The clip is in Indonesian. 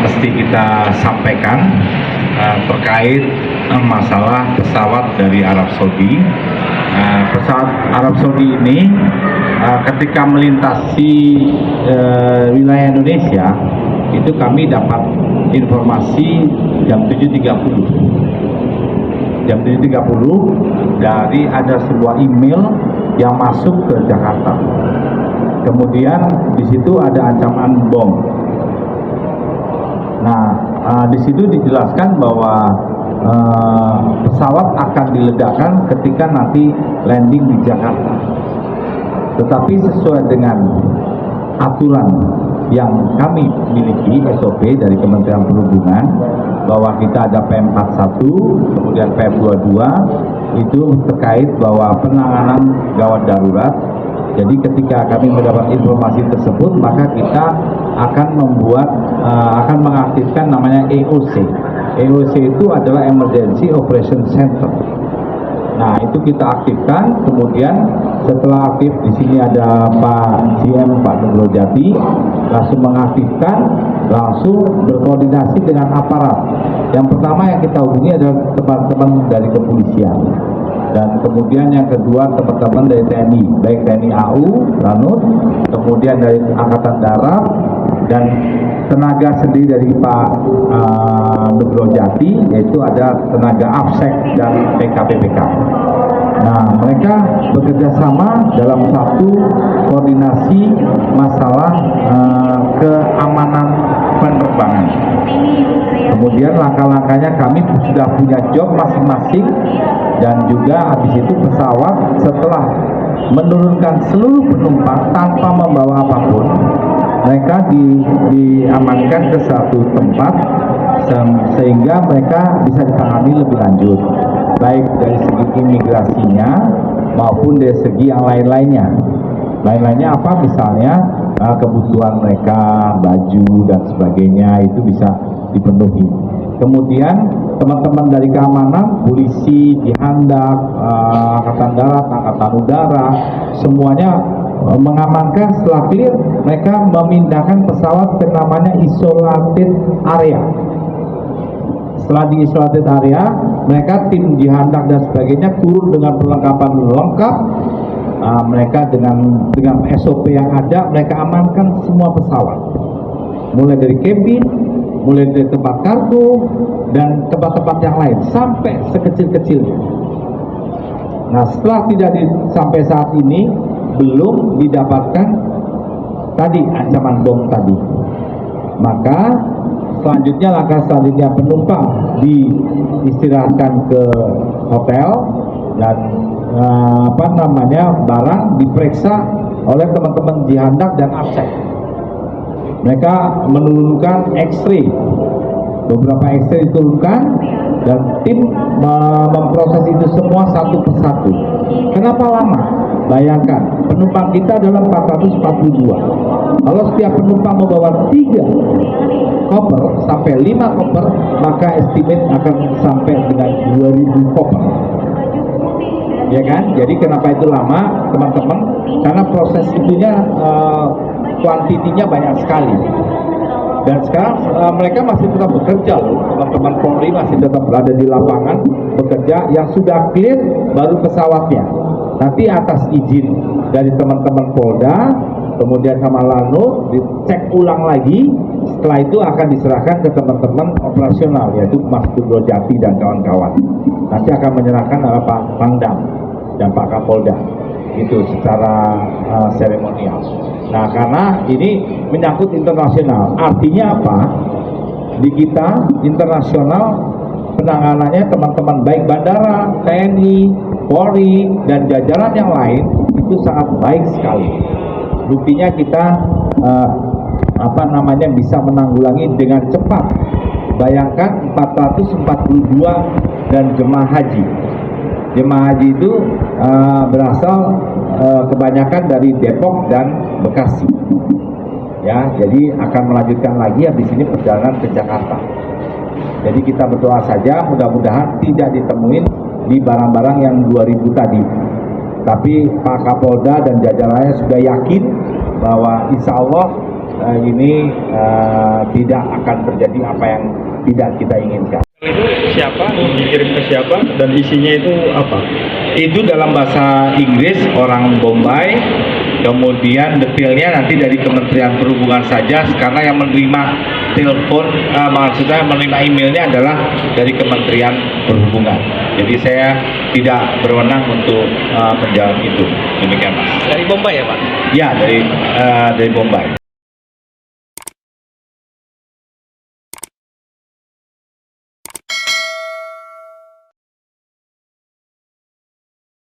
mesti kita sampaikan terkait masalah pesawat dari Arab Saudi. Pesawat Arab Saudi ini ketika melintasi wilayah Indonesia itu kami dapat informasi jam 7.30. Jam 7.30 dari ada sebuah email yang masuk ke Jakarta. Kemudian di situ ada ancaman bom. Nah, di situ dijelaskan bahwa pesawat akan diledakkan ketika nanti landing di Jakarta. Tetapi sesuai dengan aturan yang kami miliki SOP dari Kementerian Perhubungan bahwa kita ada PM41, kemudian PM22 itu terkait bahwa penanganan gawat darurat. Jadi ketika kami mendapat informasi tersebut, maka kita akan akan mengaktifkan namanya EOC. EOC itu adalah Emergency Operation Center. Nah, itu kita aktifkan. Kemudian setelah aktif, di sini ada Pak GM Pak Nugro Jati, langsung mengaktifkan, langsung berkoordinasi dengan aparat. Yang pertama yang kita hubungi adalah teman-teman dari kepolisian. Dan kemudian yang kedua teman-teman dari TNI, baik TNI AU, Lanut, kemudian dari Angkatan Darat, dan tenaga sendiri dari Pak Nugro Jati, yaitu ada tenaga AFSEC dan PKPPK. Nah, mereka bekerja sama dalam satu koordinasi masalah keamanan penerbangan. Kemudian langkah-langkahnya kami sudah punya job masing-masing, dan juga habis itu pesawat setelah menurunkan seluruh penumpang tanpa membawa apapun, mereka diamankan ke satu tempat sehingga mereka bisa ditangani lebih lanjut, baik dari segi imigrasinya maupun dari segi yang lain-lainnya. Lain-lainnya apa? Misalnya kebutuhan mereka, baju dan sebagainya itu bisa dipenuhi. Kemudian teman-teman dari keamanan, polisi, Jihandak, Angkatan Darat, Angkatan Udara, semuanya mengamankan. Setelah clear, mereka memindahkan pesawat ke namanya isolated area. Setelah di isolated area, mereka tim Jihandak dan sebagainya turun dengan perlengkapan lengkap. Mereka dengan SOP yang ada, mereka amankan semua pesawat, mulai dari cabin, mulai dari tempat kargo dan tempat-tempat yang lain sampai sekecil-kecilnya. Nah, setelah sampai saat ini belum didapatkan tadi ancaman bom tadi, maka selanjutnya langkah selanjutnya penumpang diistirahatkan ke hotel dan barang diperiksa oleh teman-teman Jihandak dan AFSEC. Mereka menurunkan X-ray, beberapa X-ray diturunkan dan tim memproses itu semua satu persatu. Kenapa lama? Bayangkan, penumpang kita adalah 442. Kalau setiap penumpang membawa 3 koper sampai 5 koper, maka estimate akan sampai dengan 2000 koper. Ya kan? Jadi kenapa itu lama, teman-teman? Karena proses itunya kuantitinya banyak sekali. Dan sekarang mereka masih tetap bekerja loh, teman-teman Polri masih tetap berada di lapangan bekerja. Yang sudah clear baru pesawatnya. Nanti atas izin dari teman-teman Polda, kemudian sama Lanut, dicek ulang lagi. Setelah itu akan diserahkan ke teman-teman operasional, yaitu Mas Nugro Jati dan kawan-kawan. Nanti akan menyerahkan Pak Pangdam dan Pak Kapolda, itu secara seremonial. Nah, karena ini menyangkut internasional, artinya apa? Di kita internasional penanganannya teman-teman baik bandara, TNI, Polri dan jajaran yang lain itu sangat baik sekali. Buktinya kita bisa menanggulangi dengan cepat. Bayangkan 442 dan jemaah haji. Jemaah haji itu berasal kebanyakan dari Depok dan Bekasi. Ya, jadi akan melanjutkan lagi habis ini perjalanan ke Jakarta. Jadi kita berdoa saja mudah-mudahan tidak ditemuin di barang-barang yang 2000 tadi. Tapi Pak Kapolda dan jajarannya sudah yakin bahwa insya Allah ini tidak akan terjadi apa yang tidak kita inginkan. Itu siapa, dikirim ke siapa, dan isinya itu apa? Itu dalam bahasa Inggris orang Bombay, kemudian detailnya nanti dari Kementerian Perhubungan saja, karena yang menerima telepon, maksudnya menerima emailnya adalah dari Kementerian Perhubungan. Jadi saya tidak berwenang untuk menjawab itu. Demikian, Mas. Dari Bombay ya, Pak? Ya, dari Bombay.